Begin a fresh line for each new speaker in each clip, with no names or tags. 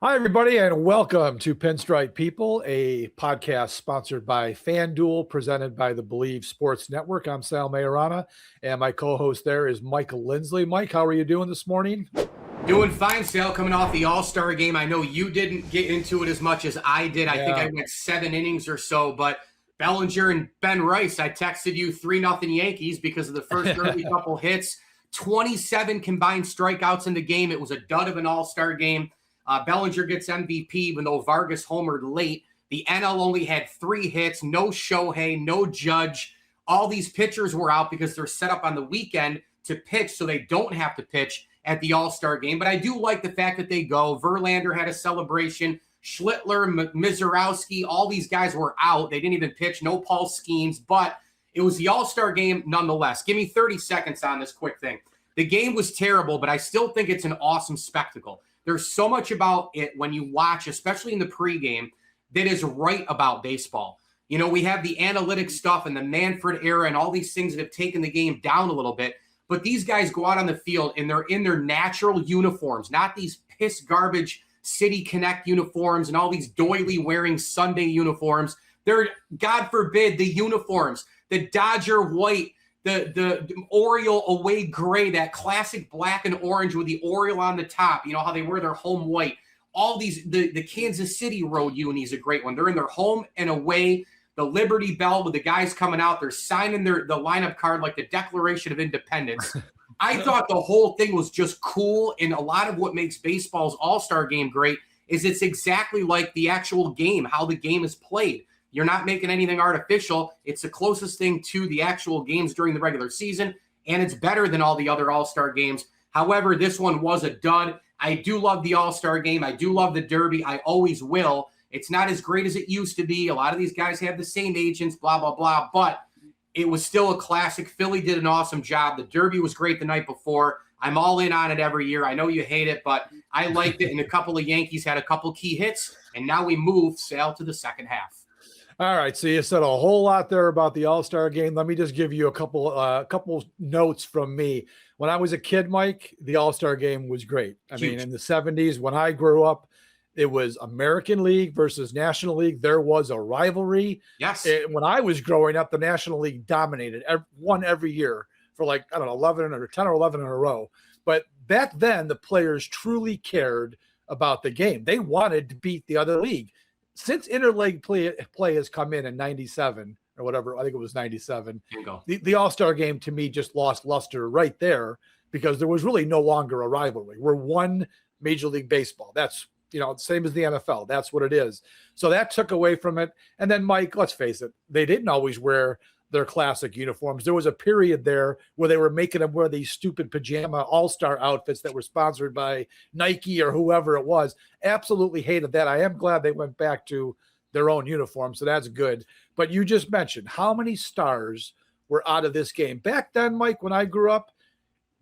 Hi, everybody, and welcome to Pinstripe People, a podcast sponsored by FanDuel, presented by the Believe Sports Network. I'm Sal Maiorana, and my co-host there is Michael Lindsley. Mike, how are you doing this morning?
Doing fine, Sal, coming off the All-Star game. I know you didn't get into it as much as I did. I think I went 7 innings or so, but Bellinger and Ben Rice, I texted you 3-0 Yankees because of the first early couple hits. 27 combined strikeouts in the game. It was a dud of an All-Star game. Bellinger gets MVP, even though Vargas homered late. The NL only had 3 hits, no Shohei, no Judge. All these pitchers were out because they're set up on the weekend to pitch, so they don't have to pitch at the All-Star game. But I do like the fact that they go. Verlander had a celebration. Schlittler, Mizorowski, all these guys were out. They didn't even pitch. No Paul Skeens, but it was the All-Star game nonetheless. Give me 30 seconds on this quick thing. The game was terrible, but I still think it's an awesome spectacle. There's so much about it when you watch, especially in the pregame, that is right about baseball. You know, we have the analytic stuff and the Manfred era and all these things that have taken the game down a little bit. But these guys go out on the field and they're in their natural uniforms, not these piss garbage City Connect uniforms and all these doily wearing Sunday uniforms. They're, God forbid, the uniforms, the Dodger white, the Oriole away gray, that classic black and orange with the Oriole on the top. You know how they wear their home white. All these, the Kansas City road uni is a great one. They're in their home and away. The Liberty Bell with the guys coming out, they're signing the lineup card like the Declaration of Independence. I thought the whole thing was just cool, and a lot of what makes baseball's All-Star game great is it's exactly like the actual game, how the game is played. You're not making anything artificial. It's the closest thing to the actual games during the regular season, and it's better than all the other All-Star games. However, this one was a dud. I do love the All-Star game. I do love the Derby. I always will. It's not as great as it used to be. A lot of these guys have the same agents, blah, blah, blah, but it was still a classic. Philly did an awesome job. The Derby was great the night before. I'm all in on it every year. I know you hate it, but I liked it, and a couple of Yankees had a couple key hits, and now we move Sal to the second half.
All right, so you said a whole lot there about the All-Star game. Let me just give you a couple notes from me. When I was a kid, Mike, the All-Star game was great. I mean, in the 70s, when I grew up, it was American League versus National League. There was a rivalry.
Yes.
When I was growing up, the National League dominated, won every year for 10 or 11 in a row. But back then, the players truly cared about the game. They wanted to beat the other league. Since interleague play has come in 97 or whatever, I think it was 97, the All-Star game to me just lost luster right there because there was really no longer a rivalry. We're one Major League Baseball. That's, same as the NFL. That's what it is. So that took away from it. And then, Mike, let's face it, they didn't always wear their classic uniforms. There was a period there where they were making them wear these stupid pajama all-star outfits that were sponsored by Nike or whoever it was. Absolutely hated that. I am glad they went back to their own uniform, so that's good. But you just mentioned how many stars were out of this game. Back then, Mike, when I grew up,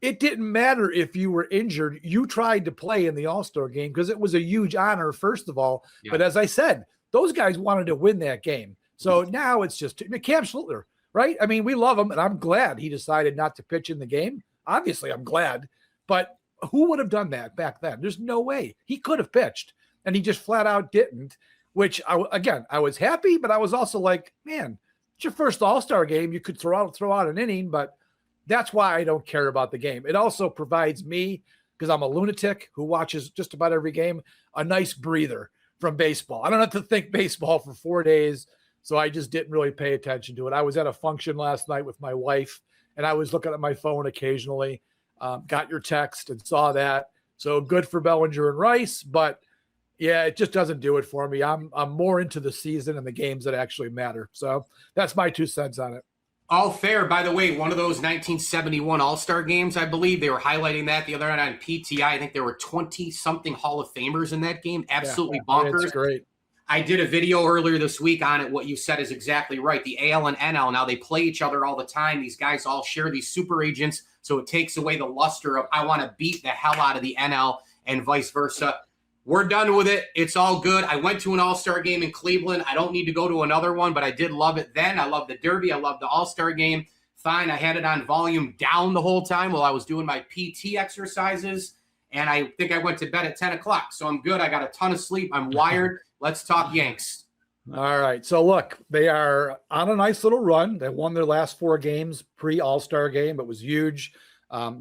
it didn't matter if you were injured. You tried to play in the All-Star game because it was a huge honor, first of all. Yeah. But as I said, those guys wanted to win that game. So now it's just Cam Schlittler. Right? I mean, we love him, and I'm glad he decided not to pitch in the game. Obviously, I'm glad. But who would have done that back then? There's no way. He could have pitched, and he just flat out didn't, which, I was happy, but I was also like, man, it's your first All-Star game. You could throw out an inning, but that's why I don't care about the game. It also provides me, because I'm a lunatic who watches just about every game, a nice breather from baseball. I don't have to think baseball for 4 days. So I just didn't really pay attention to it. I was at a function last night with my wife, and I was looking at my phone occasionally, got your text and saw that. So good for Bellinger and Rice, but yeah, it just doesn't do it for me. I'm more into the season and the games that actually matter. So that's my 2 cents on it.
All fair. By the way, one of those 1971 All-Star games, I believe, they were highlighting that the other night on PTI. I think there were 20-something Hall of Famers in that game. Absolutely bonkers.
It's great.
I did a video earlier this week on it. What you said is exactly right. The AL and NL, now they play each other all the time. These guys all share these super agents, so it takes away the luster of I want to beat the hell out of the NL and vice versa. We're done with it. It's all good. I went to an All-Star game in Cleveland. I don't need to go to another one, but I did love it then. I love the Derby. I love the All-Star game. Fine, I had it on volume down the whole time while I was doing my PT exercises. And I think I went to bed at 10 o'clock. So I'm good. I got a ton of sleep. I'm wired. Let's talk Yanks.
All right. So look, they are on a nice little run. They won their last 4 games pre-All-Star game. It was huge.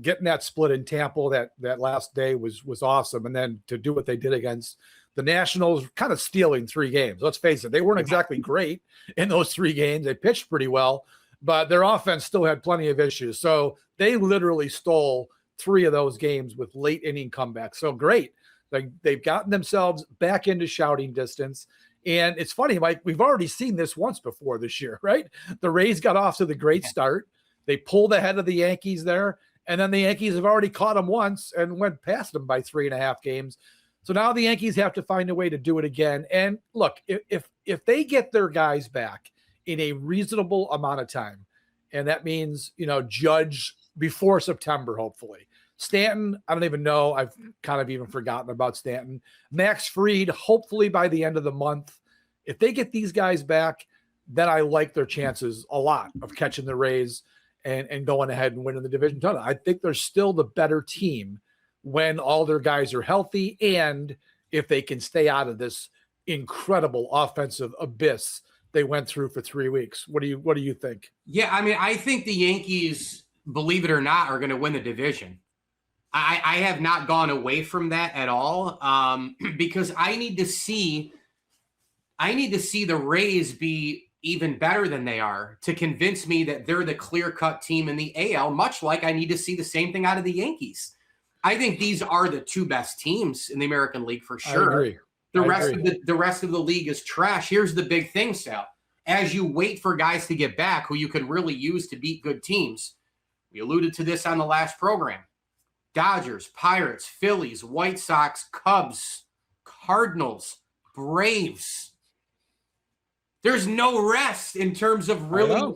Getting that split in Tampa that last day was awesome. And then to do what they did against the Nationals, kind of stealing 3 games. Let's face it, they weren't exactly great in those 3 games. They pitched pretty well, but their offense still had plenty of issues. So they literally stole 3 of those games with late inning comebacks. So great. They've gotten themselves back into shouting distance. And it's funny, Mike, we've already seen this once before this year, right? The Rays got off to the great start. They pulled ahead of the Yankees there. And then the Yankees have already caught them once and went past them by 3.5 games. So now the Yankees have to find a way to do it again. And look, if they get their guys back in a reasonable amount of time, and that means, Judge before September, hopefully. Stanton, I don't even know. I've kind of even forgotten about Stanton. Max Fried, hopefully by the end of the month. If they get these guys back, then I like their chances a lot of catching the Rays and going ahead and winning the division title. I think they're still the better team when all their guys are healthy and if they can stay out of this incredible offensive abyss they went through for 3 weeks. What do you think?
Yeah, I mean, I think the Yankees, believe it or not, are going to win the division. I have not gone away from that at all because I need to see the Rays be even better than they are to convince me that they're the clear-cut team in the AL, much like I need to see the same thing out of the Yankees. I think these are the 2 best teams in the American League for sure.
I agree.
The rest of the league is trash. Here's the big thing, Sal. As you wait for guys to get back who you could really use to beat good teams, we alluded to this on the last program. Dodgers, Pirates, Phillies, White Sox, Cubs, Cardinals, Braves. There's no rest in terms of really,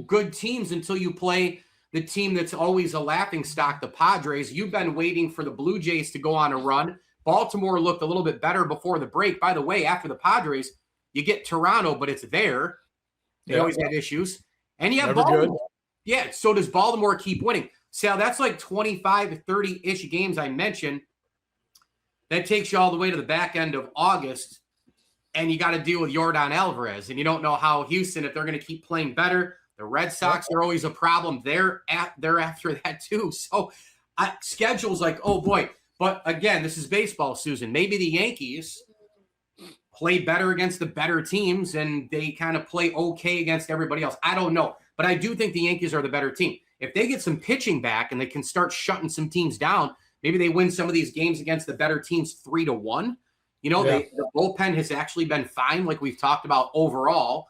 good teams until you play the team that's always a laughingstock, the Padres. You've been waiting for the Blue Jays to go on a run. Baltimore looked a little bit better before the break. By the way, after the Padres, you get Toronto, but it's there. They always have issues. And you have Baltimore. Good. Yeah, so does Baltimore keep winning. Sal, that's like 25 to 30-ish games I mentioned. That takes you all the way to the back end of August, and you got to deal with Yordan Alvarez, and you don't know how Houston, if they're going to keep playing better. The Red Sox are always a problem. They're after that too. So schedule's like, oh boy. But again, this is baseball, Susan. Maybe the Yankees play better against the better teams, and they kind of play okay against everybody else. I don't know. But I do think the Yankees are the better team. If they get some pitching back and they can start shutting some teams down, maybe they win some of these games against the better teams 3-1. The bullpen has actually been fine, like we've talked about overall.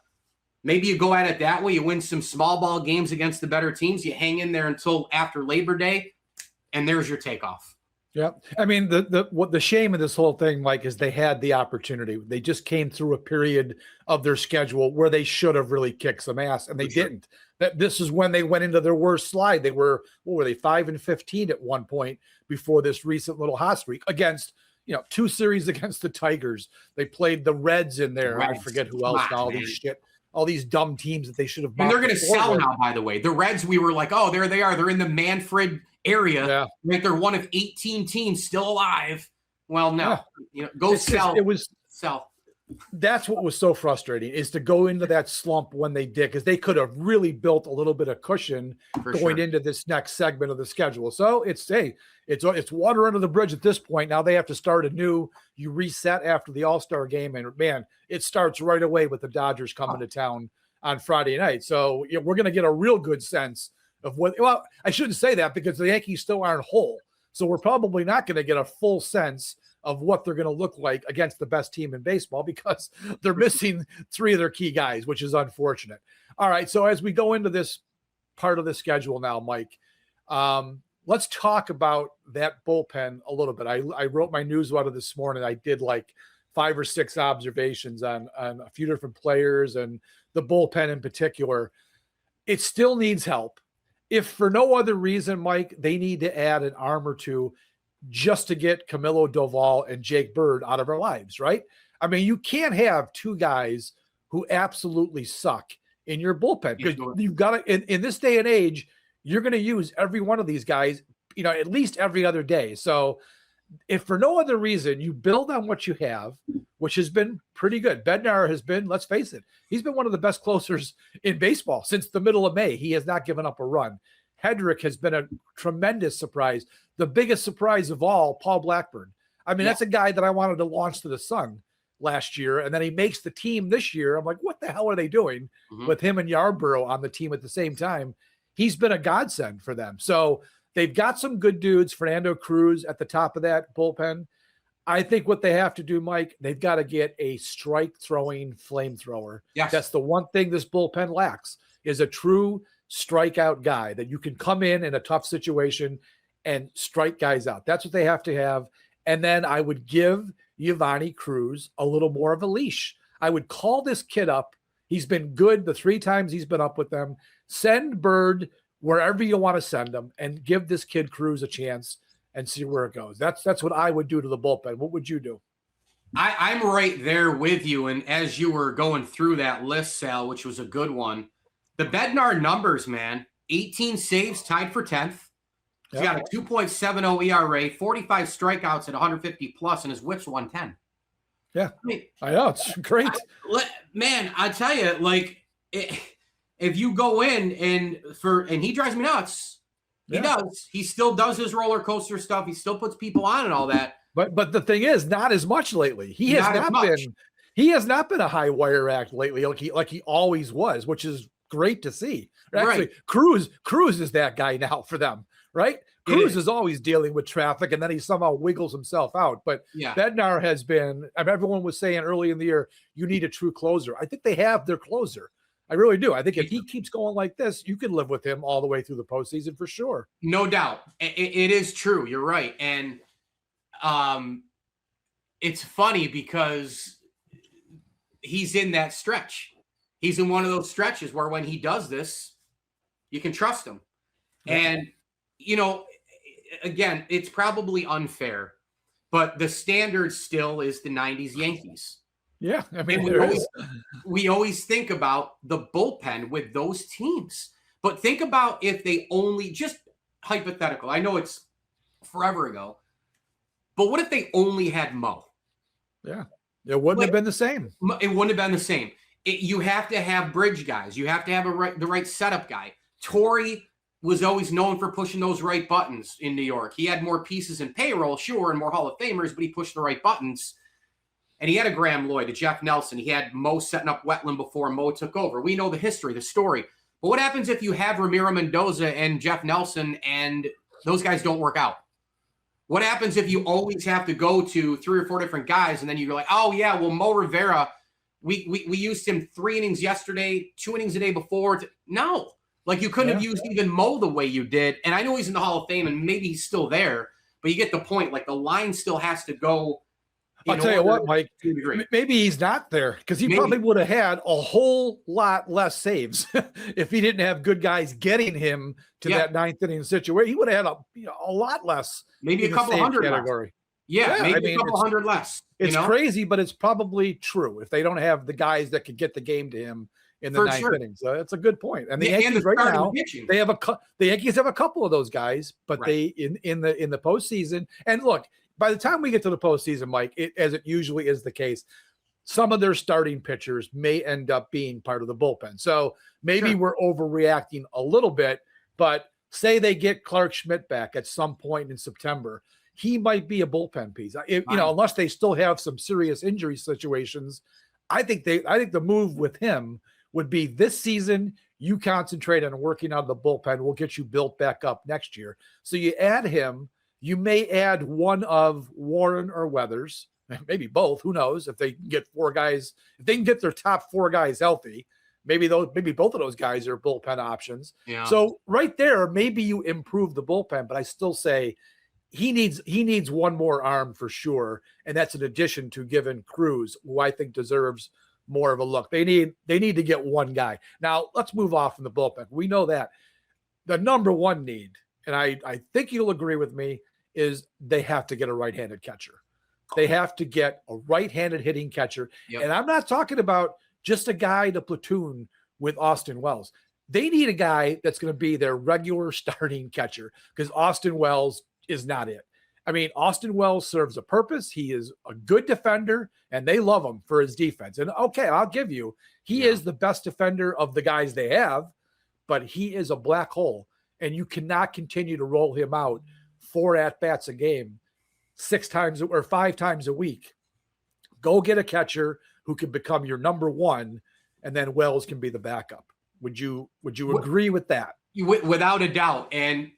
Maybe you go at it that way. You win some small ball games against the better teams. You hang in there until after Labor Day, and there's your takeoff.
Yeah. I mean, the shame of this whole thing, Mike, is they had the opportunity. They just came through a period of their schedule where they should have really kicked some ass, and they didn't. That this is when they went into their worst slide. They were, 5-15 at one point before this recent little hot streak against, 2 series against the Tigers. They played the Reds in there. I forget who else. All these dumb teams that they should have.
And they're going to sell now, by the way. The Reds, we were like, oh, there they are. They're in the Manfred area. Yeah. Like they're one of 18 teams still alive. Well, no. Yeah. Sell. Sell.
That's what was so frustrating, is to go into that slump when they did, because they could have really built a little bit of cushion going into this next segment of the schedule. So it's water under the bridge at this point. Now they have to start anew. You reset after the All-Star game, and man, it starts right away with the Dodgers coming to town on Friday night. So we're going to get a real good sense of well, I shouldn't say that because the Yankees still aren't whole. So we're probably not going to get a full sense of what they're going to look like against the best team in baseball because they're missing 3 of their key guys, which is unfortunate. All right. So as we go into this part of the schedule now, Mike, let's talk about that bullpen a little bit. I wrote my newsletter this morning. I did like 5 or 6 observations on a few different players and the bullpen in particular. It still needs help. If for no other reason, Mike, they need to add an arm or two just to get Camilo Doval and Jake Bird out of our lives, right? I mean, you can't have 2 guys who absolutely suck in your bullpen because you've got to, in this day and age, you're going to use every one of these guys at least every other day. So if for no other reason, you build on what you have, which has been pretty good. Bednar has been, let's face it, he's been one of the best closers in baseball since the middle of May. He has not given up a run. Hedrick has been a tremendous surprise. The biggest surprise of all, Paul Blackburn. I mean, that's a guy that I wanted to launch to the sun last year, and then he makes the team this year. I'm like, what the hell are they doing with him and Yarborough on the team at the same time? He's been a godsend for them. So they've got some good dudes. Fernando Cruz at the top of that bullpen. I think what they have to do, Mike, they've got to get a strike-throwing flamethrower.
Yes.
That's the one thing this bullpen lacks, is a true strikeout guy that you can come in a tough situation and strike guys out. That's what they have to have. And then I would give Giovanni Cruz a little more of a leash. I would call this kid up. He's been good the 3 times he's been up with them. Send Bird wherever you want to send him and give this kid Cruz a chance and see where it goes. That's what I would do to the bullpen. What would you do?
I'm right there with you. And as you were going through that list, Sal, which was a good one, the Bednar numbers, man, 18 saves, tied for 10th. He's got a 2.70 ERA, 45 strikeouts at 150 plus, and his whip's 110.
Yeah, I know. It's great.
I tell you, like, if you go in and he drives me nuts, he does. He still does his roller coaster stuff. He still puts people on and all that.
But the thing is, not as much lately. He has not been a high wire act lately, like he always was, which is great to see. Actually, Cruz is that guy now for them. Right? Cruz is always dealing with traffic, and then he somehow wiggles himself out. But Bednar has been, everyone was saying early in the year, you need a true closer. I think they have their closer. I really do. I think if he keeps going like this, you can live with him all the way through the postseason for sure.
No doubt. It is true. You're right. And it's funny because he's in that stretch. He's in one of those stretches where when he does this, you can trust him. And again, it's probably unfair, but the standard still is the 90s Yankees.
Yeah. I mean,
we always think about the bullpen with those teams, but think about if they only, just hypothetical, I know it's forever ago, but what if they only had Mo?
Yeah. It wouldn't have been the same.
It wouldn't have been the same. You have to have bridge guys. You have to have the right setup guy. Torrey was always known for pushing those right buttons in New York. He had more pieces in payroll, sure, and more Hall of Famers, but he pushed the right buttons. And he had a Graham Lloyd, a Jeff Nelson. He had Mo setting up Wetland before Mo took over. We know the history, the story. But what happens if you have Ramiro Mendoza and Jeff Nelson and those guys don't work out? What happens if you always have to go to 3 or 4 different guys and then you're like, oh, yeah, well, Mo Rivera, we used him 3 innings yesterday, 2 innings the day before. No. Like, you couldn't have used even Mo the way you did. And I know he's in the Hall of Fame and maybe he's still there, but you get the point. Like, the line still has to go.
I'll tell you what, Mike, maybe he's not there because he probably would have had a whole lot less saves if he didn't have good guys getting him to that 9th inning situation. He would have had a lot less.
Maybe a couple hundred category. Maybe a couple hundred less.
It's crazy, but it's probably true if they don't have the guys that could get the game to him in the 9th inning. So it's a good point. And the Yankees right now, the Yankees have a couple of those guys, but they in the postseason. And look, by the time we get to the postseason, Mike, as it usually is the case, some of their starting pitchers may end up being part of the bullpen. So maybe we're overreacting a little bit, but say they get Clark Schmidt back at some point in September, he might be a bullpen piece. Unless they still have some serious injury situations, I think the move with him would be this season, you concentrate on working on the bullpen. We'll get you built back up next year. So you add him. You may add one of Warren or Weathers, maybe both. Who knows? If they can get 4 guys, if they can get their top 4 guys healthy, maybe both of those guys are bullpen options. Yeah. So right there, maybe you improve the bullpen, but I still say he needs one more arm for sure, and that's in addition to giving Cruz, who I think deserves more of a look. They need to get one guy. Now let's move off from the bullpen. We know that the number one need, and I think you'll agree with me, is they have to get a right-handed catcher. They have to get a right-handed hitting catcher. Yep. And I'm not talking about just a guy to platoon with Austin Wells. They need a guy that's going to be their regular starting catcher because Austin Wells is not it. I mean, Austin Wells serves a purpose. He is a good defender, and they love him for his defense. And okay, I'll give you, he is the best defender of the guys they have, but he is a black hole, and you cannot continue to roll him out 4 at-bats a game, 6 times or 5 times a week. Go get a catcher who can become your number one, and then Wells can be the backup. Would you agree with that?
Without a doubt. And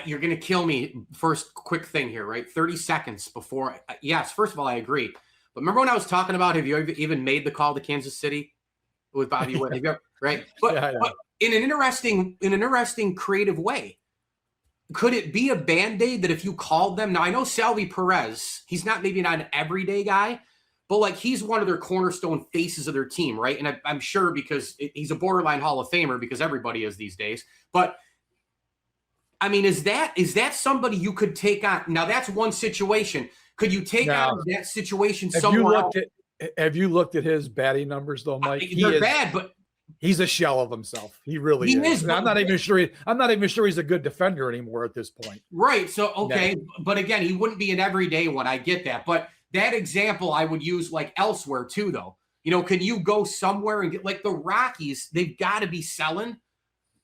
you're going to kill me. First quick thing here, right? 30 seconds before. Yes, first of all, I agree. But remember when I was talking about, have you even made the call to Kansas City with Bobby Witt? Right? But in an interesting creative way, could it be a Band-Aid that if you called them? Now, I know Salvi Perez, he's maybe not an everyday guy, but like he's one of their cornerstone faces of their team, right? And I'm sure because he's a borderline Hall of Famer because everybody is these days. But I mean, is that somebody you could take on? Now that's one situation. Could you take on that situation somewhere else?
Have you looked at his batting numbers though, Mike?
They're bad, but
he's a shell of himself. He really is. I'm not even sure he's a good defender anymore at this point.
Right. So okay, but again, he wouldn't be an everyday one. I get that, but that example I would use like elsewhere too, though. You know, can you go somewhere and get like the Rockies? They've got to be selling.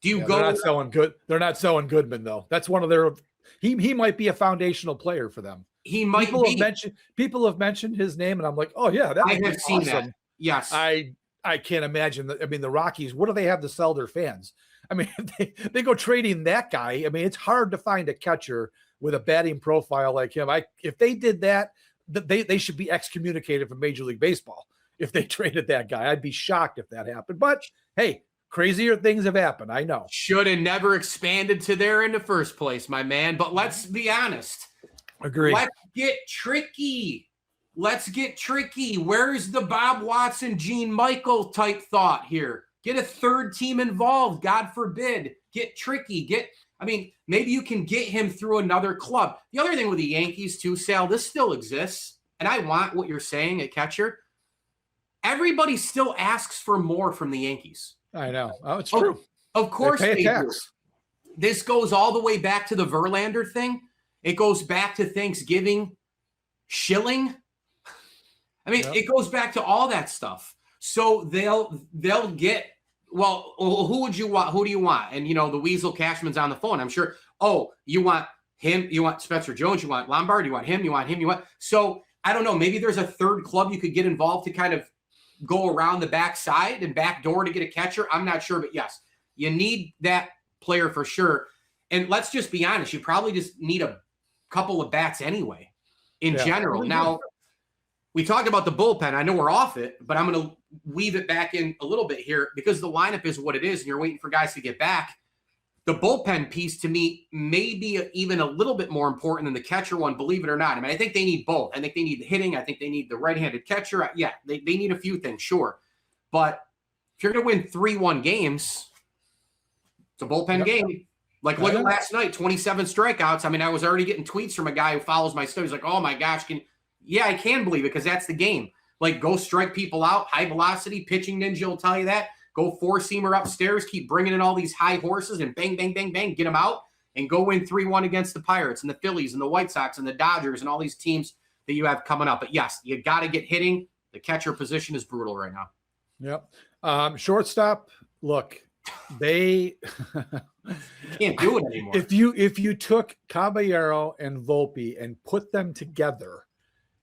Do you go?
They're not selling good. They're not selling Goodman though. That's one of their. He might be a foundational player for them.
He might.
People have mentioned his name, and I'm like, oh yeah, that.
I have seen that. Yes.
I can't imagine that. I mean, the Rockies. What do they have to sell their fans? I mean, they go trading that guy. I mean, it's hard to find a catcher with a batting profile like him. If they did that, they should be excommunicated from Major League Baseball if they traded that guy. I'd be shocked if that happened. But hey, crazier things have happened. I know.
Should have never expanded to there in the first place, my man. But let's be honest.
Agree.
Let's get tricky. Where's the Bob Watson, Gene Michael type thought here? Get a third team involved. God forbid. Get tricky. Maybe you can get him through another club. The other thing with the Yankees too, Sal, this still exists. And I want what you're saying at catcher. Everybody still asks for more from the Yankees.
I know. Oh, it's true.
Of course they do. This goes all the way back to the Verlander thing. It goes back to Thanksgiving shilling. It goes back to all that stuff. So they'll get, well, who would you want? Who do you want? And, the Weasel Cashman's on the phone. I'm sure, you want him, you want Spencer Jones, you want Lombard, you want him, you want him, you want. So I don't know, maybe there's a third club you could get involved to kind of go around the backside and back door to get a catcher. I'm not sure, but yes, you need that player for sure. And let's just be honest, you probably just need a couple of bats anyway in general. Now, we talked about the bullpen. I know we're off it, but I'm going to weave it back in a little bit here because the lineup is what it is and you're waiting for guys to get back. The bullpen piece to me may be even a little bit more important than the catcher one, believe it or not. I think they need both. I think they need the hitting. I think they need the right-handed catcher. Yeah, they need a few things, sure. But if you're going to win 3-1 games, it's a bullpen game. Like, look at last night, 27 strikeouts. I was already getting tweets from a guy who follows my stuff. He's like, oh, my gosh. I can believe it because that's the game. Like, go strike people out, high velocity, pitching ninja will tell you that. Go four-seamer upstairs, keep bringing in all these high horses and bang, bang, bang, bang, get them out and go win 3-1 against the Pirates and the Phillies and the White Sox and the Dodgers and all these teams that you have coming up. But, yes, you got to get hitting. The catcher position is brutal right now.
Yep. Shortstop, look, they
can't do it anymore.
If you took Caballero and Volpe and put them together,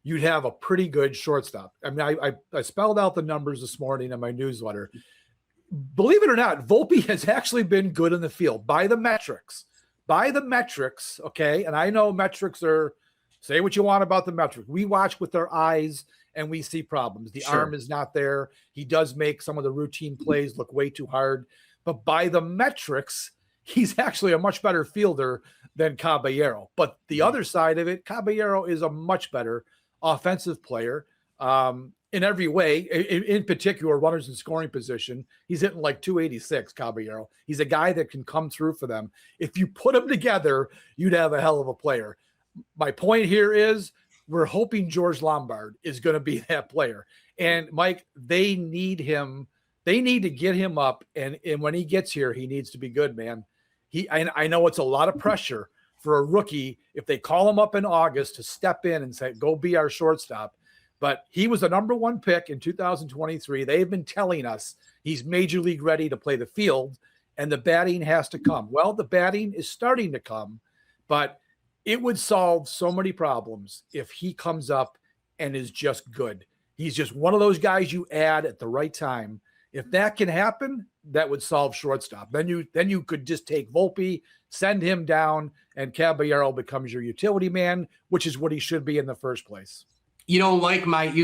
you'd have a pretty good shortstop. I spelled out the numbers this morning in my newsletter. Believe it or not, Volpe has actually been good in the field by the metrics. Okay. And I know metrics are, say what you want about the metrics. We watch with our eyes and we see problems. The arm is not there. He does make some of the routine plays look way too hard. But by the metrics, he's actually a much better fielder than Caballero. But the other side of it, Caballero is a much better offensive player in every way, in particular runners in scoring position. He's hitting like 286, Caballero. He's a guy that can come through for them. If you put them together, you'd have a hell of a player. My point here is we're hoping George Lombard is going to be that player. And Mike, they need him. They need to get him up, and when he gets here, he needs to be good, man. I know it's a lot of pressure for a rookie if they call him up in August to step in and say, go be our shortstop. But he was the number 1 pick in 2023. They've been telling us he's major league ready to play the field, and the batting has to come. Well, the batting is starting to come, but it would solve so many problems if he comes up and is just good. He's just one of those guys you add at the right time. If that can happen, that would solve shortstop. Then you could just take Volpe, send him down, and Caballero becomes your utility man, which is what he should be in the first place.
You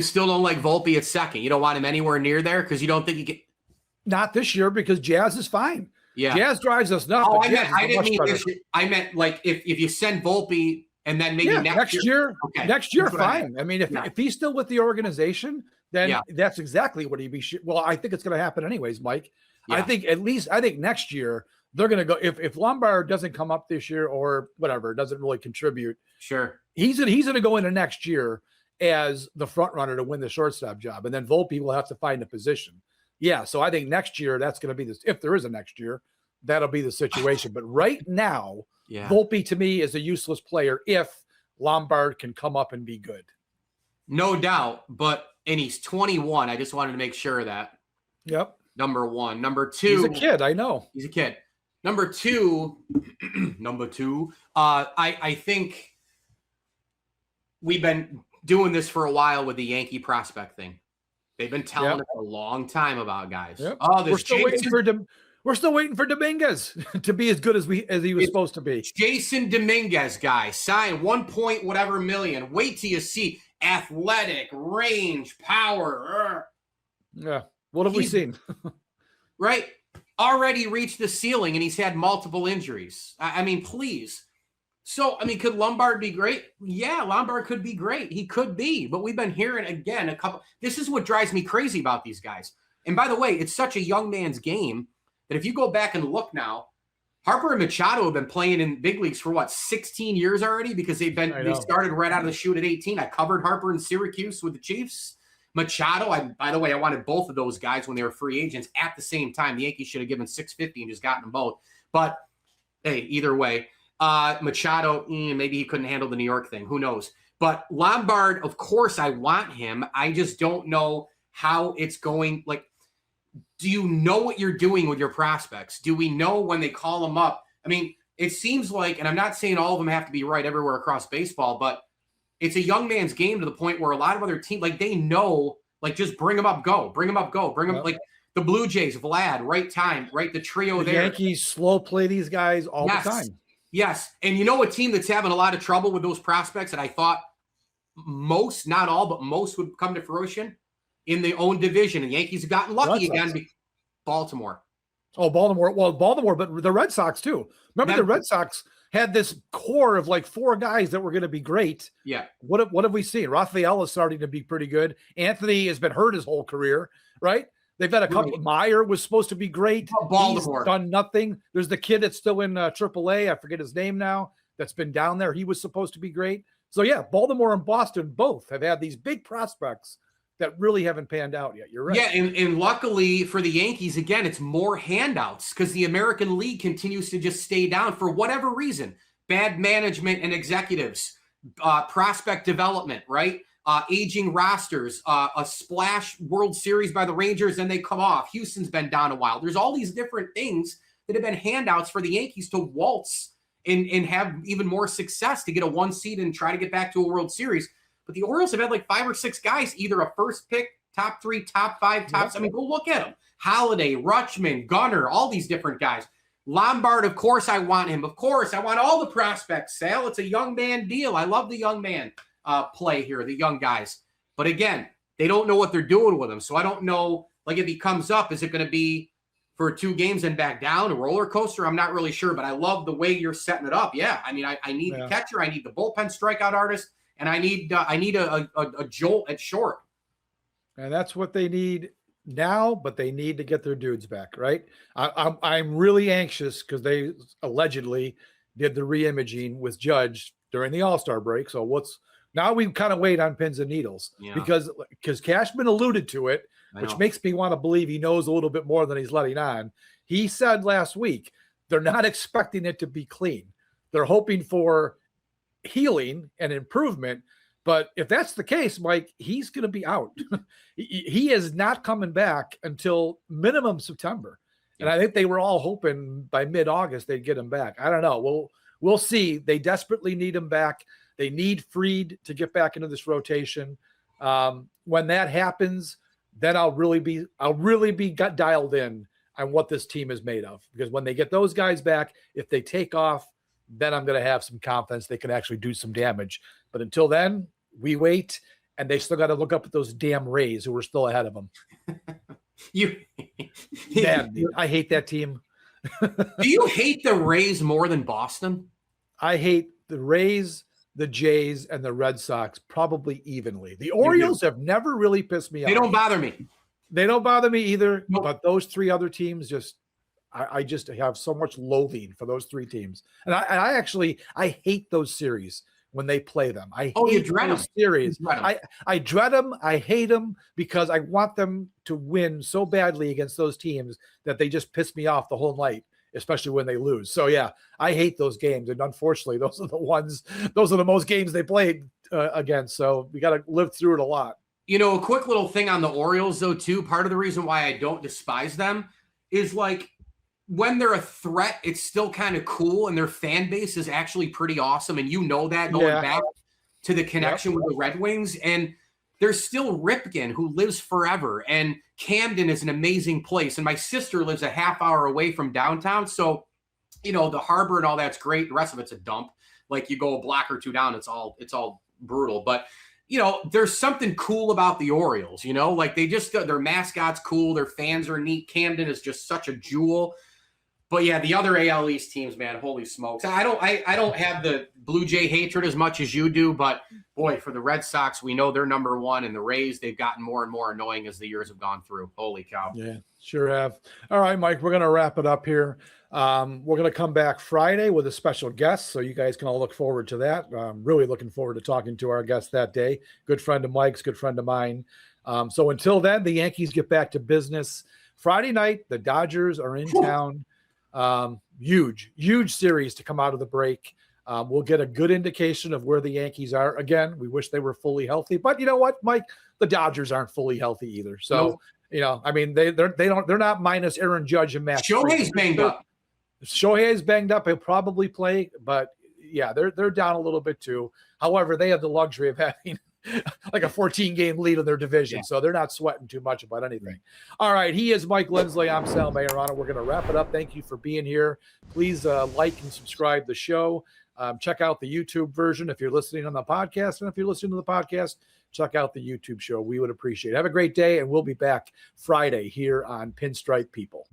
still don't like Volpe at second. You don't want him anywhere near there because you don't think he can.
Not this year because Jazz is fine.
Yeah,
Jazz drives us nuts.
Oh, I didn't mean this year. I meant like if you send Volpe and then maybe next year. Okay.
Next year, fine. I mean, if he's still with the organization, then that's exactly what he'd be. Well, I think it's going to happen anyways, Mike. Yeah. I think next year they're going to go. If Lombard doesn't come up this year or whatever, doesn't really contribute.
Sure,
he's going to go into next year as the front runner to win the shortstop job, and then Volpe will have to find a position. Yeah, so I think next year that's going to be this. If there is a next year, that'll be the situation. But right now, Volpe to me is a useless player if Lombard can come up and be good.
No doubt, and he's 21. I just wanted to make sure of that.
Yep.
Number 1. Number 2.
He's a kid. I know.
He's a kid. Number 2. I think we've been doing this for a while with the Yankee prospect thing. They've been telling us a long time about guys.
Yep. Oh, we're still waiting for Dominguez to be as good as he was supposed to be.
Jason Dominguez guy, sign 1 point whatever million. Wait till you see athletic, range, power.
Yeah. What have we seen?
Right. Already reached the ceiling and he's had multiple injuries. I mean, please. So, I mean, could Lombard be great? Yeah, Lombard could be great. He could be, but we've been hearing again this is what drives me crazy about these guys. And by the way, it's such a young man's game that if you go back and look now, Harper and Machado have been playing in big leagues for 16 years already because they started right out of the chute at 18. I covered Harper in Syracuse with the Chiefs. Machado, by the way, I wanted both of those guys when they were free agents at the same time. The Yankees should have given $650 and just gotten them both. But hey, either way. Machado, maybe he couldn't handle the New York thing. Who knows? But Lombard, of course, I want him. I just don't know how it's going. Like, do you know what you're doing with your prospects? Do we know when they call them up? I mean, it seems like, and I'm not saying all of them have to be right everywhere across baseball, but it's a young man's game to the point where a lot of other teams, like they know, like just bring them up, go, bring them up, go, bring them like the Blue Jays, Vlad, right time, right? The trio there.
Yankees slow play these guys all the time.
Yes. And you know a team that's having a lot of trouble with those prospects that I thought most, not all, but most would come to fruition in the own division. And the Yankees have gotten lucky again. Baltimore.
Oh, Baltimore. Well, Baltimore, but the Red Sox too. Remember the Red Sox had this core of like 4 guys that were going to be great.
Yeah.
What have we seen? Rafael is starting to be pretty good. Anthony has been hurt his whole career, right? They've had a couple. Right. Meyer was supposed to be great.
Baltimore.
He's done nothing. There's the kid that's still in AAA. I forget his name now. That's been down there. He was supposed to be great. So yeah, Baltimore and Boston both have had these big prospects that really haven't panned out yet. You're right.
Yeah, and luckily for the Yankees, again, it's more handouts because the American League continues to just stay down for whatever reason. Bad management and executives, prospect development, right? Aging rosters, a splash World Series by the Rangers, and they come off. Houston's been down a while. There's all these different things that have been handouts for the Yankees to waltz and have even more success to get a 1 seed and try to get back to a World Series. But the Orioles have had like 5 or 6 guys, either a first pick, top 3, top 5, tops. I mean, go look at them. Holiday, Rutschman, Gunnar, all these different guys. Lombard, of course I want him. Of course, I want all the prospects, Sal. It's a young man deal. I love the young man play here, the young guys. But again, they don't know what they're doing with him. So I don't know, like if he comes up, is it going to be for 2 games and back down, a roller coaster? I'm not really sure, but I love the way you're setting it up. Yeah, I mean, I need the catcher. I need the bullpen strikeout artist. And I need a jolt at short.
And that's what they need now, but they need to get their dudes back, right? I'm really anxious because they allegedly did the re-imaging with Judge during the All-Star break. So Now we kind of wait on pins and needles because Cashman alluded to it, which makes me want to believe he knows a little bit more than he's letting on. He said last week, they're not expecting it to be clean. They're hoping for healing and improvement. But if that's the case, Mike, he's going to be out. He is not coming back until minimum September. And I think they were all hoping by mid-August they'd get him back. I don't know. We'll see. They desperately need him back. They need Fried to get back into this rotation. When that happens, then I'll really be dialed in on what this team is made of. Because when they get those guys back, if they take off, then I'm going to have some confidence they can actually do some damage. But until then, we wait, and they still got to look up at those damn Rays who are still ahead of them. I hate that team.
Do you hate the Rays more than Boston?
I hate the Rays, the Jays, and the Red Sox probably evenly. The Orioles have never really pissed me off.
They don't bother me.
They don't bother me either.
Nope.
But those three other teams I just have so much loathing for those three teams. And I hate those series when they play them.
You dread them.
Series. I dread them. I hate them because I want them to win so badly against those teams that they just piss me off the whole night, especially when they lose. So yeah, I hate those games. And unfortunately, those are the most games they played against. So we got to live through it a lot.
A quick little thing on the Orioles though, too. Part of the reason why I don't despise them is like, when they're a threat, it's still kind of cool, and their fan base is actually pretty awesome. And that going back to the connection with the Red Wings. And there's still Ripken, who lives forever. And Camden is an amazing place. And my sister lives a half hour away from downtown. So, the harbor and all that's great. The rest of it's a dump. Like you go a block or two down, it's all brutal. But, there's something cool about the Orioles, like they just, their mascot's cool. Their fans are neat. Camden is just such a jewel. But yeah, the other AL East teams, man, holy smokes. I don't have the Blue Jay hatred as much as you do, but boy, for the Red Sox, we know they're number one, and the Rays, they've gotten more and more annoying as the years have gone through. Holy cow.
Yeah, sure have. All right, Mike, we're going to wrap it up here. We're going to come back Friday with a special guest, so you guys can all look forward to that. I'm really looking forward to talking to our guest that day. Good friend of Mike's, good friend of mine. So until then, the Yankees get back to business. Friday night, the Dodgers are in town. Huge series to come out of the break. We'll get a good indication of where the Yankees are. Again, we wish they were fully healthy, but you know what, Mike? The Dodgers aren't fully healthy either. So, they're not minus Aaron Judge and Matt.
Shohei's banged up.
Shohei is banged up. He'll probably play, but yeah, they're down a little bit too. However, they have the luxury of having like a 14-game lead in their division, so they're not sweating too much about anything. All right, he is Mike Lindsley. I'm Sal Maiorana. We're going to wrap it up. Thank you for being here. Please like and subscribe the show. Check out the YouTube version if you're listening on the podcast, and if you're listening to the podcast, check out the YouTube show. We would appreciate it. Have a great day, and we'll be back Friday here on Pinstripe People.